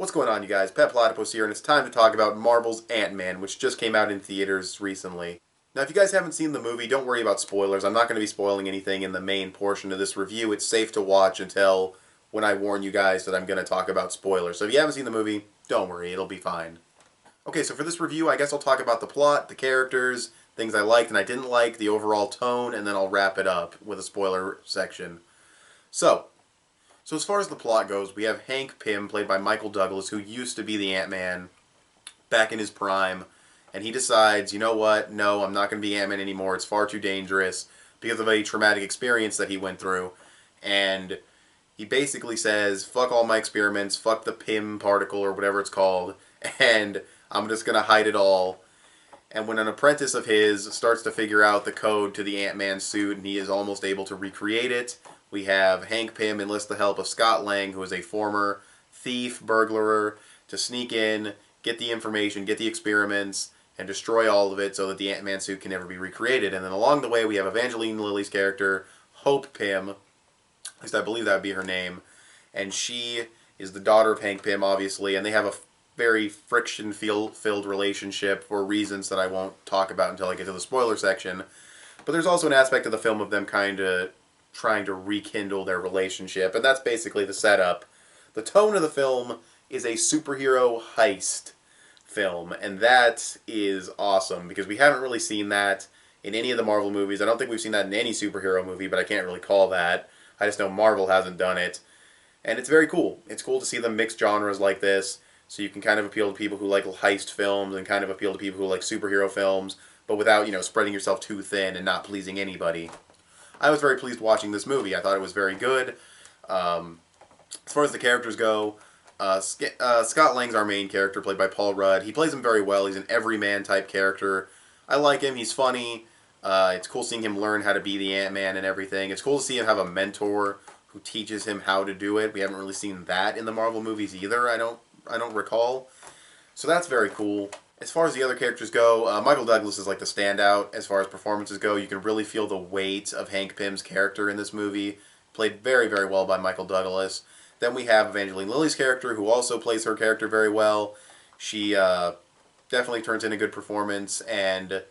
What's going on, you guys? Petplatypus here, and it's time to talk about Marvel's Ant-Man, which just came out in theaters recently. Now, if you guys haven't seen the movie, don't worry about spoilers. I'm not going to be spoiling anything in the main portion of this review. It's safe to watch until when I warn you guys that I'm going to talk about spoilers. So if you haven't seen the movie, don't worry, it'll be fine. Okay, so for this review, I guess I'll talk about the plot, the characters, things I liked and I didn't like, the overall tone, and then I'll wrap it up with a spoiler section. So as far as the plot goes, we have Hank Pym, played by Michael Douglas, who used to be the Ant-Man back in his prime, and he decides, you know what, no, I'm not going to be Ant-Man anymore, it's far too dangerous, because of a traumatic experience that he went through, and he basically says, fuck all my experiments, fuck the Pym particle, or whatever it's called, and I'm just going to hide it all. And when an apprentice of his starts to figure out the code to the Ant-Man suit, and he is almost able to recreate it, we have Hank Pym enlist the help of Scott Lang, who is a former thief, burglar, to sneak in, get the information, get the experiments, and destroy all of it so that the Ant-Man suit can never be recreated. And then along the way we have Evangeline Lilly's character, Hope Pym, at least I believe that would be her name, and she is the daughter of Hank Pym, obviously, and they have a very friction-filled relationship for reasons that I won't talk about until I get to the spoiler section. But there's also an aspect of the film of them kind of trying to rekindle their relationship, and that's basically the setup. The tone of the film is a superhero heist film, and that is awesome, because we haven't really seen that in any of the Marvel movies. I don't think we've seen that in any superhero movie, but I can't really call that. I just know Marvel hasn't done it, and it's very cool. It's cool to see them mix genres like this, so you can kind of appeal to people who like heist films and kind of appeal to people who like superhero films, but without, spreading yourself too thin and not pleasing anybody. I was very pleased watching this movie. I thought it was very good. As far as the characters go, Scott Lang's our main character, played by Paul Rudd. He plays him very well. He's an everyman type character. I like him. He's funny. It's cool seeing him learn how to be the Ant-Man and everything. It's cool to see him have a mentor who teaches him how to do it. We haven't really seen that in the Marvel movies either, I don't recall. So that's very cool. As far as the other characters go, Michael Douglas is like the standout as far as performances go. You can really feel the weight of Hank Pym's character in this movie. Played very, very well by Michael Douglas. Then we have Evangeline Lilly's character, who also plays her character very well. She definitely turns in a good performance, and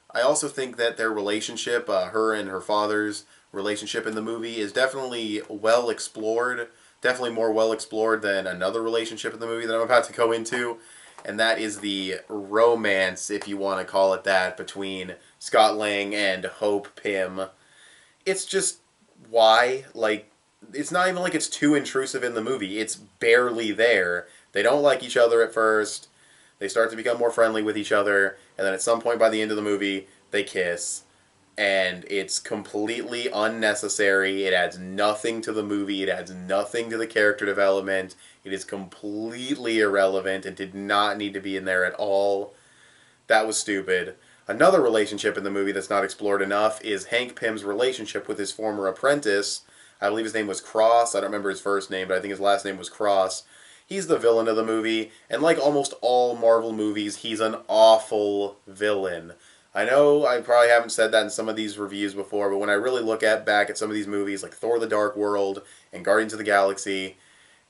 I also think that their relationship, her and her father's relationship in the movie, is definitely well explored. Definitely more well explored than another relationship in the movie that I'm about to go into. And that is the romance, if you want to call it that, between Scott Lang and Hope Pym. It's just, why? Like, it's not even like it's too intrusive in the movie. It's barely there. They don't like each other at first. They start to become more friendly with each other. And then at some point by the end of the movie, they kiss. And it's completely unnecessary. It adds nothing to the movie. It adds nothing to the character development. It is completely irrelevant and did not need to be in there at all. That was stupid. Another relationship in the movie that's not explored enough is Hank Pym's relationship with his former apprentice. I believe his name was Cross. I don't remember his first name, but I think his last name was Cross. He's the villain of the movie, and like almost all Marvel movies, he's an awful villain. I know I probably haven't said that in some of these reviews before, but when I really look back at some of these movies, like Thor the Dark World, and Guardians of the Galaxy,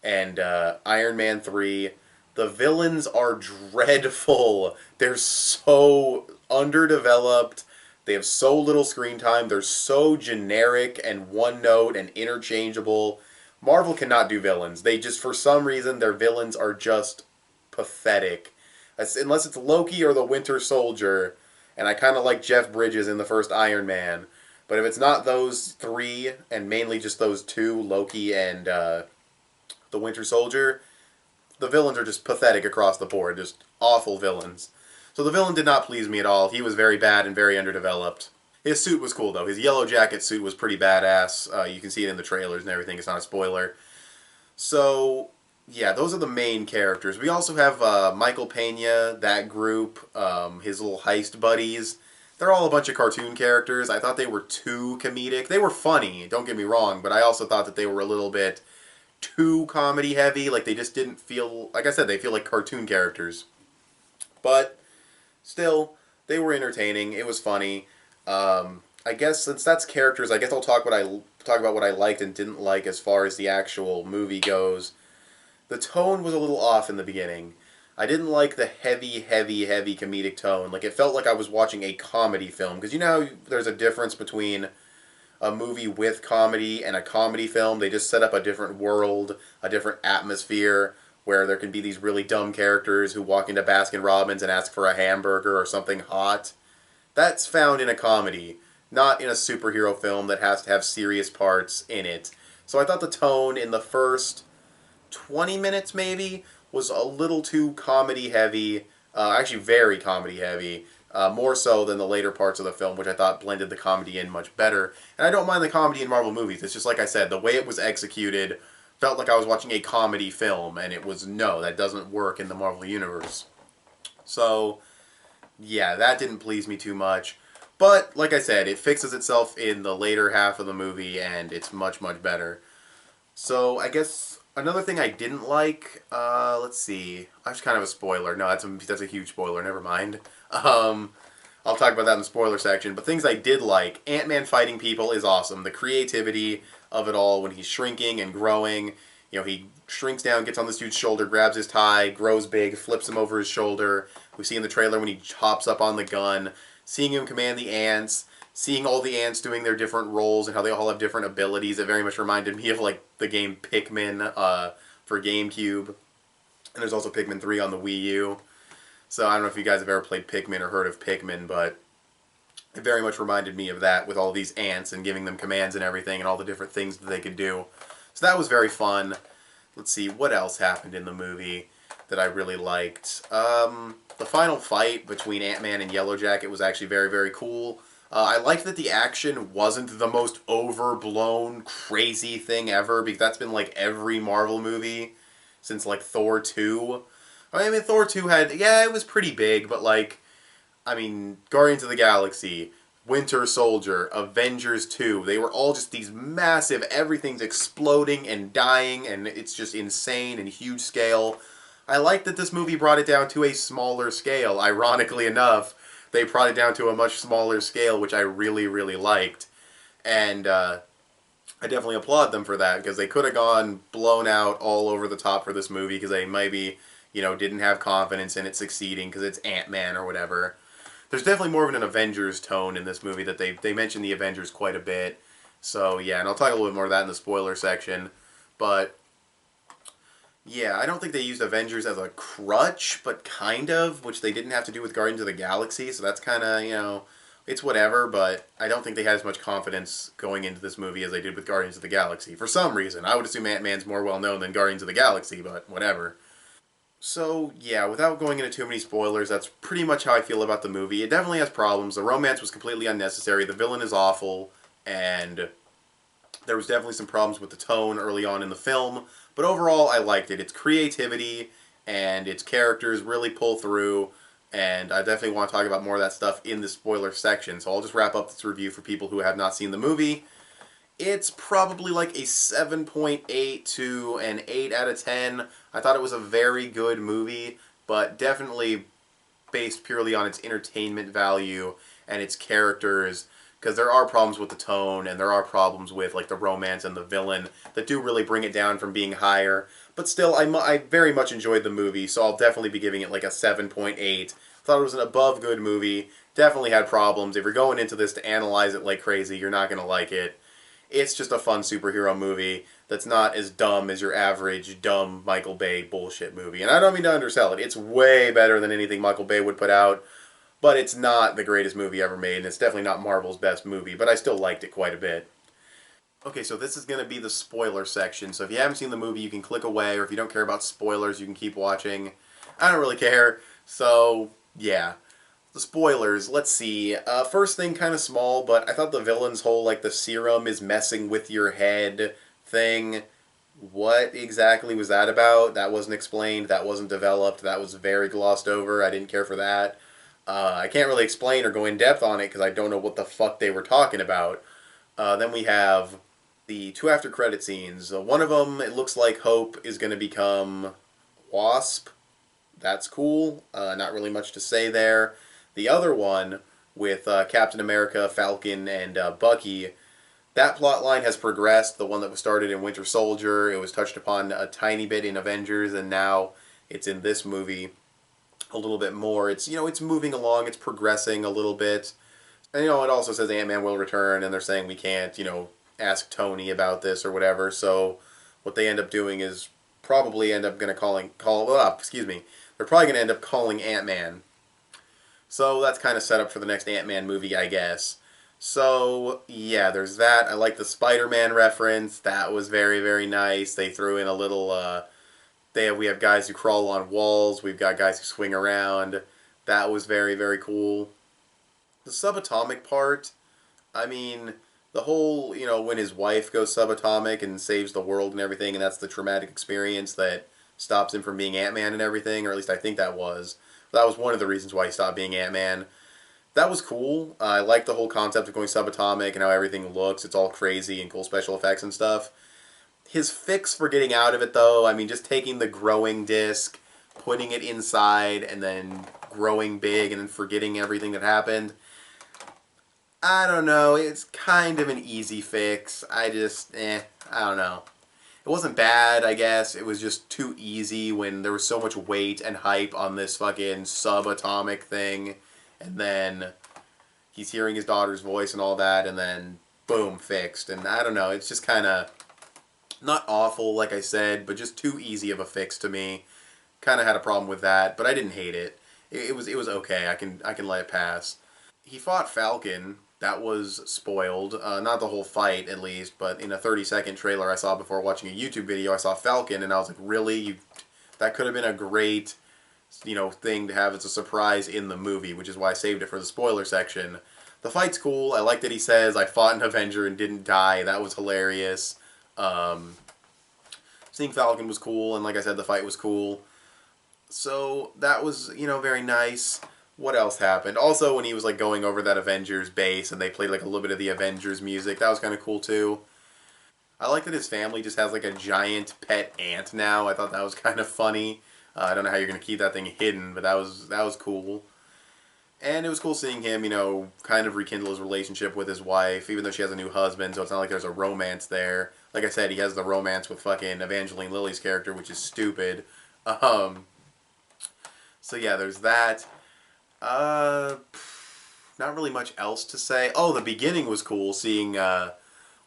and Iron Man 3, the villains are dreadful. They're so underdeveloped. They have so little screen time. They're so generic and one-note and interchangeable. Marvel cannot do villains. They just, for some reason, their villains are just pathetic. Unless it's Loki or the Winter Soldier, and I kind of like Jeff Bridges in the first Iron Man. But if it's not those three, and mainly just those two, Loki and the Winter Soldier, the villains are just pathetic across the board. Just awful villains. So the villain did not please me at all. He was very bad and very underdeveloped. His suit was cool, though. His yellow jacket suit was pretty badass. You can see it in the trailers and everything. It's not a spoiler. So, yeah, those are the main characters. We also have Michael Pena, that group, his little heist buddies. They're all a bunch of cartoon characters. I thought they were too comedic. They were funny, don't get me wrong, but I also thought that they were a little bit too comedy heavy. Like, they just didn't feel, like I said, they feel like cartoon characters. But still, they were entertaining. It was funny. I guess since that's characters, I guess I'll talk about what I liked and didn't like as far as the actual movie goes. The tone was a little off in the beginning. I didn't like the heavy comedic tone. Like, it felt like I was watching a comedy film. Because you know there's a difference between a movie with comedy and a comedy film. They just set up a different world, a different atmosphere, where there can be these really dumb characters who walk into Baskin Robbins and ask for a hamburger or something hot. That's found in a comedy, not in a superhero film that has to have serious parts in it. So I thought the tone in the first 20 minutes maybe was a little too comedy heavy, actually very comedy heavy, more so than the later parts of the film, which I thought blended the comedy in much better. And I don't mind the comedy in Marvel movies. It's just like I said, the way it was executed felt like I was watching a comedy film, and it was no, that doesn't work in the Marvel universe. So yeah, that didn't please me too much. But like I said, it fixes itself in the later half of the movie, and it's much better. So I guess another thing I didn't like, let's see, that's kind of a spoiler. No, that's a huge spoiler. Never mind. I'll talk about that in the spoiler section. But things I did like, Ant-Man fighting people is awesome. The creativity of it all when he's shrinking and growing. You know, he shrinks down, gets on this dude's shoulder, grabs his tie, grows big, flips him over his shoulder. We see in the trailer when he hops up on the gun, seeing him command the ants, seeing all the ants doing their different roles and how they all have different abilities. It very much reminded me of like the game Pikmin for GameCube. And there's also Pikmin 3 on the Wii U. So I don't know if you guys have ever played Pikmin or heard of Pikmin, but it very much reminded me of that with all these ants and giving them commands and everything and all the different things that they could do. So that was very fun. Let's see, what else happened in the movie that I really liked? The final fight between Ant-Man and Yellowjacket was actually very cool. I liked that the action wasn't the most overblown, crazy thing ever, because that's been like every Marvel movie since like Thor 2. I mean, Thor 2 had, yeah, it was pretty big, but like, I mean, Guardians of the Galaxy, Winter Soldier, Avengers 2, they were all just these massive, everything's exploding and dying, and it's just insane and huge scale. I like that this movie brought it down to a smaller scale. Ironically enough, they brought it down to a much smaller scale, which I really liked. And I definitely applaud them for that, because they could have gone blown out all over the top for this movie, because they maybe, you know, didn't have confidence in it succeeding, because it's Ant-Man or whatever. There's definitely more of an Avengers tone in this movie, that they mention the Avengers quite a bit. So yeah, and I'll talk a little bit more of that in the spoiler section. But yeah, I don't think they used Avengers as a crutch, but kind of, which they didn't have to do with Guardians of the Galaxy, so that's kind of, you know, it's whatever, but I don't think they had as much confidence going into this movie as they did with Guardians of the Galaxy. For some reason. I would assume Ant-Man's more well-known than Guardians of the Galaxy, but whatever. So, yeah, without going into too many spoilers, that's pretty much how I feel about the movie. It definitely has problems. The romance was completely unnecessary. The villain is awful, and there was definitely some problems with the tone early on in the film. But overall, I liked it. Its creativity and its characters really pull through, and I definitely want to talk about more of that stuff in the spoiler section. So I'll just wrap up this review for people who have not seen the movie. It's probably like a 7.8 to an 8 out of 10. I thought it was a very good movie, but definitely based purely on its entertainment value and its characters, because there are problems with the tone and there are problems with like the romance and the villain that do really bring it down from being higher. But still, I very much enjoyed the movie, so I'll definitely be giving it like a 7.8. Thought it was an above good movie. Definitely had problems. If you're going into this to analyze it like crazy, you're not going to like it. It's just a fun superhero movie that's not as dumb as your average dumb Michael Bay bullshit movie. And I don't mean to undersell it. It's way better than anything Michael Bay would put out, but it's not the greatest movie ever made, and it's definitely not Marvel's best movie, but I still liked it quite a bit. Okay, so this is going to be the spoiler section, so if you haven't seen the movie, you can click away, or if you don't care about spoilers, you can keep watching. I don't really care, so yeah. The spoilers, let's see. First thing, kind of small, but I thought the villain's whole, like, the serum is messing with your head thing. What exactly was that about? That wasn't explained, that wasn't developed, that was very glossed over, I didn't care for that. I can't really explain or go in depth on it because I don't know what the fuck they were talking about. Then we have the two after credit scenes. One of them, it looks like Hope is going to become Wasp. That's cool. Not really much to say there. The other one with Captain America, Falcon, and Bucky, That plot line has progressed. The one that was started in Winter Soldier, it was touched upon a tiny bit in Avengers, and now it's in this movie a little bit more. It's, it's moving along, it's progressing a little bit. And, it also says Ant-Man will return, and they're saying we can't, ask Tony about this or whatever. So what they end up doing is probably end up going to they're probably going to end up calling Ant-Man. So that's kind of set up for the next Ant-Man movie, I guess. So, yeah, there's that. I like the Spider-Man reference. That was very, very nice. They threw in a little, we have guys who crawl on walls. We've got guys who swing around. That was very, very cool. The subatomic part, I mean, the whole, when his wife goes subatomic and saves the world and everything, and that's the traumatic experience that stops him from being Ant-Man and everything, or at least I think that was. That was one of the reasons why he stopped being Ant-Man. That was cool. I like the whole concept of going subatomic and how everything looks. It's all crazy and cool special effects and stuff. His fix for getting out of it, though, I mean, just taking the growing disc, putting it inside, and then growing big, and then forgetting everything that happened. I don't know. It's kind of an easy fix. I don't know. It wasn't bad, I guess. It was just too easy when there was so much weight and hype on this fucking subatomic thing. And then he's hearing his daughter's voice and all that, and then boom, fixed. And I don't know. It's just kind of not awful, like I said, but just too easy of a fix to me. Kind of had a problem with that, but I didn't hate it. It was okay. I can let it pass. He fought Falcon. That was spoiled. Not the whole fight, at least, but in a 30-second trailer I saw before watching a YouTube video, I saw Falcon, and I was like, really? That could have been a great, thing to have as a surprise in the movie, which is why I saved it for the spoiler section. The fight's cool. I like that he says, I fought an Avenger and didn't die. That was hilarious. Seeing Falcon was cool, and like I said, the fight was cool. So that was, very nice. What else happened? Also, when he was like going over that Avengers base and they played like a little bit of the Avengers music, that was kind of cool too. I like that his family just has like a giant pet ant now. I thought that was kind of funny. I don't know how you're gonna keep that thing hidden, but that was cool. And it was cool seeing him, kind of rekindle his relationship with his wife, even though she has a new husband. So it's not like there's a romance there. Like I said, he has the romance with fucking Evangeline Lilly's character, which is stupid. So yeah, there's that. Not really much else to say. Oh, the beginning was cool, seeing,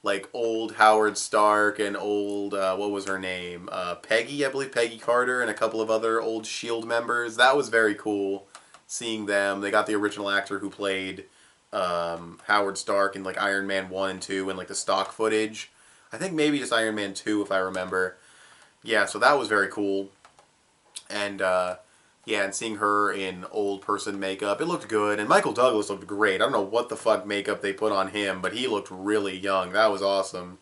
like, old Howard Stark and old, what was her name? Peggy, I believe, Peggy Carter, and a couple of other old S.H.I.E.L.D. members. That was very cool, seeing them. They got the original actor who played, Howard Stark in, like, Iron Man 1 and 2 and, like, the stock footage. I think maybe just Iron Man 2, if I remember. Yeah, so that was very cool. And, yeah, and seeing her in old person makeup, it looked good. And Michael Douglas looked great. I don't know what the fuck makeup they put on him, but he looked really young. That was awesome.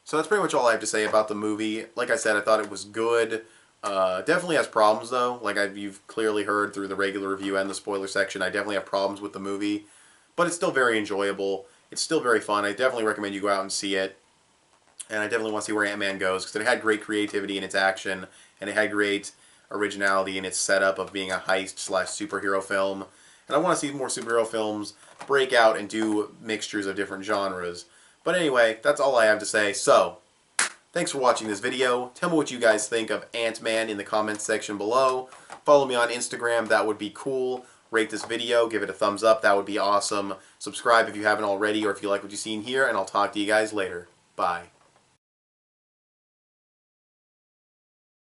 So that's pretty much all I have to say about the movie. Like I said, I thought it was good. Definitely has problems, though. Like you've clearly heard through the regular review and the spoiler section, I definitely have problems with the movie. But it's still very enjoyable. It's still very fun. I definitely recommend you go out and see it. And I definitely want to see where Ant-Man goes, because it had great creativity in its action, and it had great originality in its setup of being a heist/superhero film. And I want to see more superhero films break out and do mixtures of different genres. But anyway, that's all I have to say. So, thanks for watching this video. Tell me what you guys think of Ant-Man in the comments section below. Follow me on Instagram, that would be cool. Rate this video, give it a thumbs up, that would be awesome. Subscribe if you haven't already, or if you like what you've seen here, and I'll talk to you guys later. Bye.